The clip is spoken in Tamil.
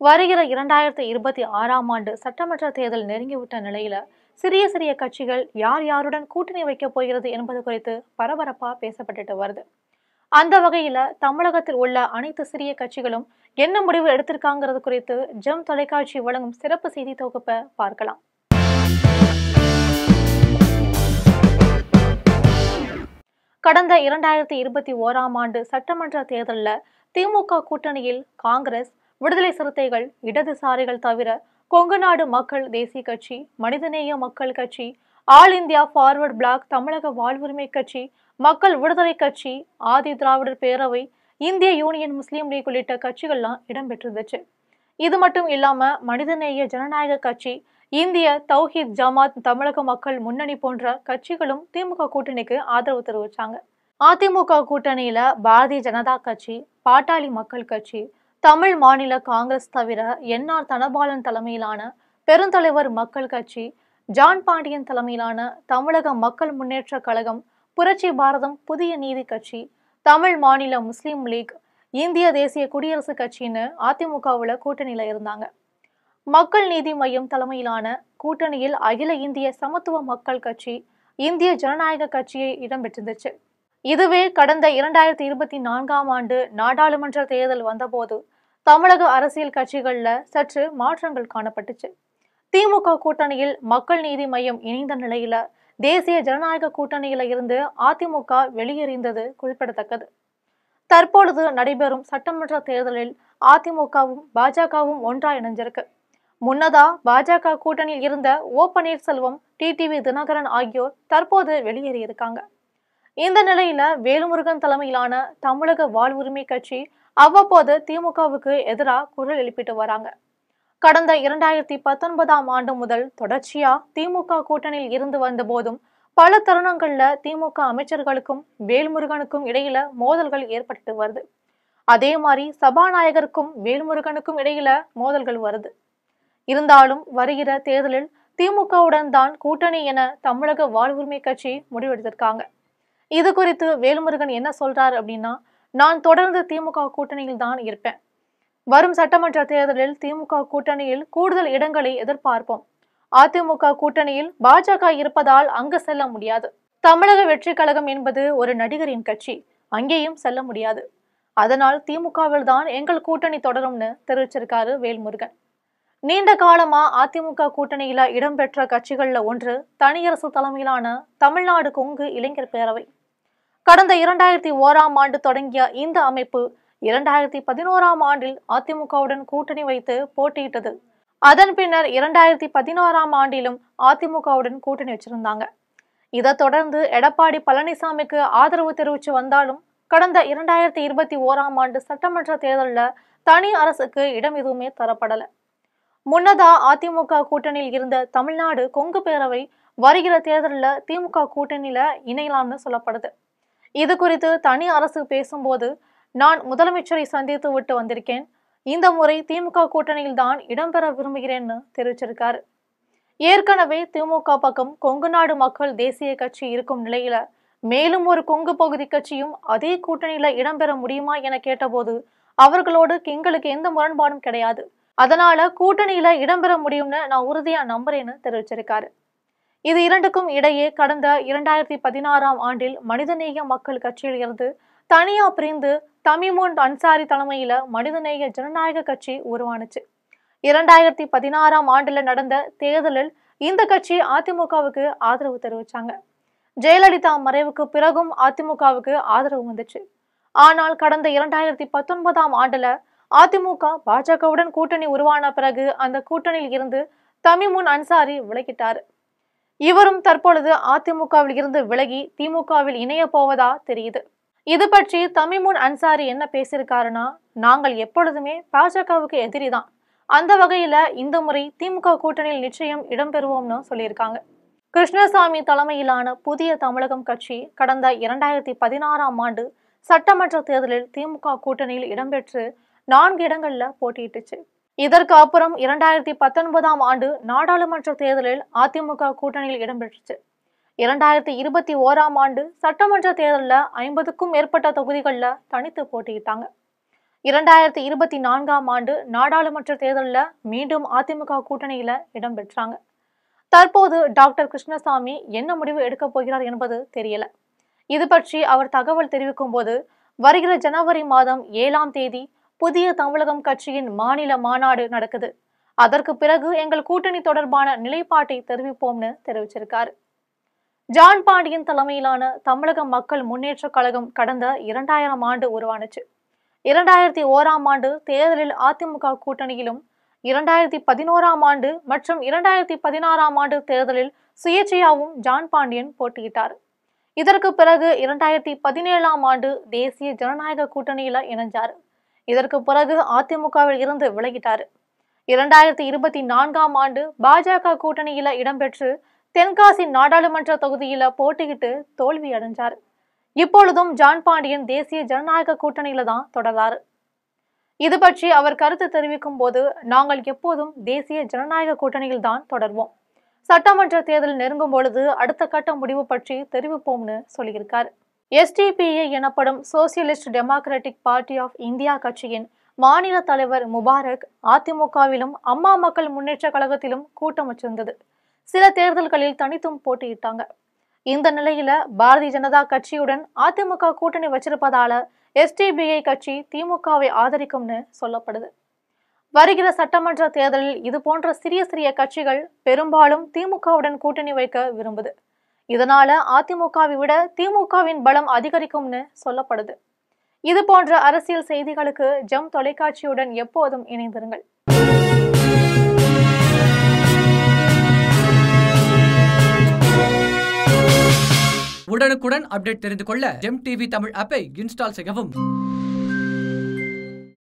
வருகிற 2026ஆம் ஆண்டு சட்டமன்ற தேர்தல் நெருங்கிவிட்ட நிலையில சிறிய சிறிய கட்சிகள் யார் யாருடன் கூட்டணி வைக்கப் போகிறது என்பது குறித்து பரபரப்பா பேசப்பட்டுட்டு வருது. அந்த வகையில தமிழகத்தில் உள்ள அனைத்து சிறிய கட்சிகளும் என்ன முடிவு எடுத்திருக்காங்கிறது குறித்து ஜெம் தொலைக்காட்சி வழங்கும் சிறப்பு செய்தி தொகுப்பை பார்க்கலாம். கடந்த 2021ஆம் ஆண்டு சட்டமன்ற தேர்தலில் திமுக கூட்டணியில் காங்கிரஸ், விடுதலை சிறுத்தைகள், இடதுசாரிகள் தவிர கொங்குநாடு மக்கள் தேசிய கட்சி, மனிதநேய மக்கள் கட்சி, ஆல் இந்தியா ஃபார்வர்ட் பிளாக், தமிழக வாழ்வுரிமை கட்சி, மக்கள் விடுதலை கட்சி, ஆதி திராவிடர் பேரவை, இந்திய யூனியன் முஸ்லீம் லீக் உள்ளிட்ட கட்சிகள்லாம் இடம்பெற்றிருந்துச்சு. இது மட்டும் இல்லாம மனிதநேய ஜனநாயக கட்சி, இந்திய தௌஹீத் ஜமாத், தமிழக மக்கள் முன்னணி போன்ற கட்சிகளும் திமுக கூட்டணிக்கு ஆதரவு தெரிவிச்சாங்க. அதிமுக கூட்டணியில பாரதிய ஜனதா கட்சி, பாட்டாளி மக்கள் கட்சி, தமிழ் மாநில காங்கிரஸ் தவிர என்ஆர் தனபாலன் தலைமையிலான பெருந்தலைவர் மக்கள் கட்சி, ஜான் பாண்டியன் தலைமையிலான தமிழக மக்கள் முன்னேற்ற கழகம், புரட்சி பாரதம் புதிய நீதி கட்சி, தமிழ் மாநில முஸ்லீம் லீக், இந்திய தேசிய குடியரசு கட்சின்னு அதிமுகவுல கூட்டணியில இருந்தாங்க. மக்கள் நீதி மையம் தலைமையிலான கூட்டணியில் அகில இந்திய சமத்துவ மக்கள் கட்சி, இந்திய ஜனநாயக கட்சியை இடம்பெற்றிருந்துச்சு. இதுவே கடந்த 2024ஆம் ஆண்டு நாடாளுமன்ற தேர்தல் வந்தபோது தமிழக அரசியல் கட்சிகள்ல சற்று மாற்றங்கள் காணப்பட்டுச்சு. திமுக கூட்டணியில் மக்கள் நீதி மையம் இணைந்த நிலையில தேசிய ஜனநாயக கூட்டணியில இருந்து அதிமுக வெளியேறியது குறிப்பிடத்தக்கது. தற்பொழுது நடைபெறும் சட்டமன்ற தேர்தலில் அதிமுகவும் பாஜகவும் ஒன்றா இணைஞ்சிருக்கு. முன்னதா பாஜக கூட்டணியில் இருந்த ஓ பன்னீர்செல்வம், டிடிவி தினகரன் ஆகியோர் தற்போது வெளியேறியிருக்காங்க. இந்த நிலையில வேலுமுருகன் தலைமையிலான தமிழக வாழ்வுரிமை கட்சி அவ்வப்போது திமுகவுக்கு எதிராக குரல் எழுப்பிட்டு வராங்க. கடந்த 2019ஆம் ஆண்டு முதல் தொடர்ச்சியா திமுக கூட்டணியில் இருந்து வந்த போதும் பல தருணங்கள்ல திமுக அமைச்சர்களுக்கும் வேல்முருகனுக்கும் இடையில மோதல்கள் ஏற்பட்டு வருது. அதே மாதிரி சபாநாயகருக்கும் வேல்முருகனுக்கும் இடையில மோதல்கள் வருது. இருந்தாலும் வருகிற தேர்தலில் திமுகவுடன் தான் கூட்டணி என தமிழக வாழ்வுரிமை கட்சி முடிவெடுத்திருக்காங்க. இது குறித்து வேல்முருகன் என்ன சொல்றாரு அப்படின்னா, நான் தொடர்ந்து திமுக கூட்டணியில் தான் இருப்பேன். வரும் சட்டமன்ற தேர்தலில் திமுக கூட்டணியில் கூடுதல் இடங்களை எதிர்பார்ப்போம். அதிமுக கூட்டணியில் பாஜக இருப்பதால் அங்கு செல்ல முடியாது. தமிழக வெற்றி கழகம் என்பது ஒரு நடிகரின் கட்சி, அங்கேயும் செல்ல முடியாது. அதனால் திமுகவில் தான் எங்கள் கூட்டணி தொடரும்னு தெரிவிச்சிருக்காரு வேல்முருகன். நீண்ட காலமா அதிமுக கூட்டணியில இடம்பெற்ற கட்சிகள்ல ஒன்று தனியரசு தலைமையிலான தமிழ்நாடு கொங்கு இளைஞர் பேரவை. கடந்த 2001ஆம் ஆண்டு தொடங்கிய இந்த அமைப்பு 2011ஆம் ஆண்டில் அதிமுகவுடன் கூட்டணி வைத்து போட்டியிட்டது. அதன் பின்னர் 2016ஆம் ஆண்டிலும் அதிமுகவுடன் கூட்டணி வச்சிருந்தாங்க. இதை தொடர்ந்து எடப்பாடி பழனிசாமிக்கு ஆதரவு தெரிவித்து வந்தாலும் கடந்த 2021ஆம் ஆண்டு சட்டமன்ற தேர்தலில் தனி அரசுக்கு இடம் எதுவுமே தரப்படல. முன்னதா அதிமுக கூட்டணியில் இருந்த தமிழ்நாடு கொங்கு பேரவை வருகிற தேர்தலில் திமுக கூட்டணியில இணையலாம்னு சொல்லப்படுது. இது குறித்து தனி அரசு பேசும்போது, நான் முதலமைச்சரை சந்தித்து விட்டு வந்திருக்கேன். இந்த முறை திமுக கூட்டணியில் தான் இடம்பெற விரும்புகிறேன்னு தெரிவிச்சிருக்காரு. ஏற்கனவே திமுக பக்கம் கொங்குநாடு மக்கள் தேசிய கட்சி இருக்கும் நிலையில மேலும் ஒரு கொங்கு பகுதி கட்சியும் அதே கூட்டணியில இடம்பெற முடியுமா என கேட்டபோது அவர்களோடு எங்களுக்கு எந்த முரண்பாடும் கிடையாது, அதனால கூட்டணியில இடம்பெற முடியும்னு நான் உறுதியா நம்புறேன்னு தெரிவிச்சிருக்காரு. இது இரண்டுக்கும் இடையே கடந்த 2016ஆம் ஆண்டில் மனிதநேய மக்கள் கட்சியில் இருந்து தனியா பிரிந்து தமிமுன் அன்சாரி தலைமையில மனிதநேய ஜனநாயக கட்சி உருவானுச்சு. 2016ஆம் ஆண்டுல நடந்த தேர்தலில் இந்த கட்சி அதிமுகவுக்கு ஆதரவு தெரிவிச்சாங்க. ஜெயலலிதா மறைவுக்கு பிறகும் அதிமுகவுக்கு ஆதரவு வந்துச்சு. ஆனால் கடந்த 2019ஆம் ஆண்டுல அதிமுக பாஜகவுடன் கூட்டணி உருவான பிறகு அந்த கூட்டணியில் இருந்து தமிமுன் அன்சாரி விலகிட்டாரு. இவரும் தற்பொழுது அதிமுகவில் இருந்து விலகி திமுகவில் இணைய போவதா தெரியுது. இது பற்றி தமிமுன் அன்சாரி என்ன பேசியிருக்காருன்னா, நாங்கள் எப்பொழுதுமே பாஜகவுக்கு எதிரிதான், அந்த வகையில இந்த முறை திமுக கூட்டணியில் நிச்சயம் இடம்பெறுவோம்னு சொல்லியிருக்காங்க. கிருஷ்ணசாமி தலைமையிலான புதிய தமிழகம் கட்சி கடந்த 2016ஆம் ஆண்டு சட்டமன்ற தேர்தலில் திமுக கூட்டணியில் இடம்பெற்று 4 இடங்கள்ல போட்டியிட்டுச்சு. இதற்கு அப்புறம் 2019ஆம் ஆண்டு நாடாளுமன்ற தேர்தலில் அதிமுக கூட்டணியில் இடம்பெற்றுச்சு. 2021ஆம் ஆண்டு சட்டமன்ற தேர்தலில் 50க்கும் மேற்பட்ட தொகுதிகளில் தனித்து போட்டியிட்டாங்க. 2024ஆம் ஆண்டு நாடாளுமன்ற தேர்தலில் மீண்டும் அதிமுக கூட்டணியில இடம்பெற்றாங்க. தற்போது டாக்டர் கிருஷ்ணசாமி என்ன முடிவு எடுக்க போகிறார் என்பது தெரியல. இது பற்றி அவர் தகவல் தெரிவிக்கும் போது, வருகிற ஜனவரி மாதம் 7ஆம் தேதி புதிய தமிழகம் கட்சியின் மாநில மாநாடு நடக்குது. அதற்கு பிறகு எங்கள் கூட்டணி தொடர்பான நிலைப்பாட்டை தெரிவிப்போம்னு தெரிவிச்சிருக்காரு. ஜான் பாண்டியன் தலைமையிலான தமிழக மக்கள் முன்னேற்ற கழகம் கடந்த 2000ஆம் ஆண்டு உருவானுச்சு. 2001ஆம் ஆண்டு தேர்தலில் அதிமுக கூட்டணியிலும், 2011ஆம் ஆண்டு மற்றும் 2016ஆம் ஆண்டு தேர்தலில் சுயேட்சையாவும் ஜான் பாண்டியன் போட்டியிட்டார். இதற்கு பிறகு 2017ஆம் ஆண்டு தேசிய ஜனநாயக கூட்டணியில இணைஞ்சார். இதற்கு பிறகு அதிமுகவில் இருந்து விலகிட்டார். 2024ஆம் ஆண்டு பாஜக கூட்டணியில இடம்பெற்று தென்காசி நாடாளுமன்ற தொகுதியில போட்டியிட்டு தோல்வி அடைஞ்சார். இப்பொழுதும் ஜான் பாண்டியன் தேசிய ஜனநாயக கூட்டணியில தான் தொடர்றாரு. இது பற்றி அவர் கருத்து தெரிவிக்கும் போது, நாங்கள் எப்போதும் தேசிய ஜனநாயக கூட்டணியில் தான் தொடர்வோம். சட்டமன்ற தேர்தல் நெருங்கும் பொழுது அடுத்த கட்ட முடிவு பற்றி தெரிவிப்போம்னு சொல்லியிருக்காரு. SDPI எனப்படும் socialist democratic party of India கட்சியின் மாநில தலைவர் முபாரக் அதிமுகவிலும் அம்மா மக்கள் முன்னேற்ற கழகத்திலும் கூட்டம் வச்சிருந்தது. சில தேர்தல்களில் தனித்தும் போட்டியிட்டாங்க. இந்த நிலையில பாரதிய ஜனதா கட்சியுடன் அதிமுக கூட்டணி வச்சிருப்பதால SDPI கட்சி திமுகவை ஆதரிக்கும்னு சொல்லப்படுது. வருகிற சட்டமன்ற தேர்தலில் இது போன்ற சிறிய சிறிய கட்சிகள் பெரும்பாலும் திமுகவுடன் கூட்டணி வைக்க விரும்புது. இதனால அதிமுகவை விட திமுகவின் பலம் அதிகரிக்கும்னு சொல்லப்படுது. இது போன்ற அரசியல் செய்திகளுக்கு ஜெம் தொலைக்காட்சியுடன் எப்போதும் இணைந்திருங்கள். உடனுக்குடன் அப்டேட் தெரிந்து கொள்ள ஜெம் டிவி தமிழ் ஆப்பை இன்ஸ்டால் செய்யவும்.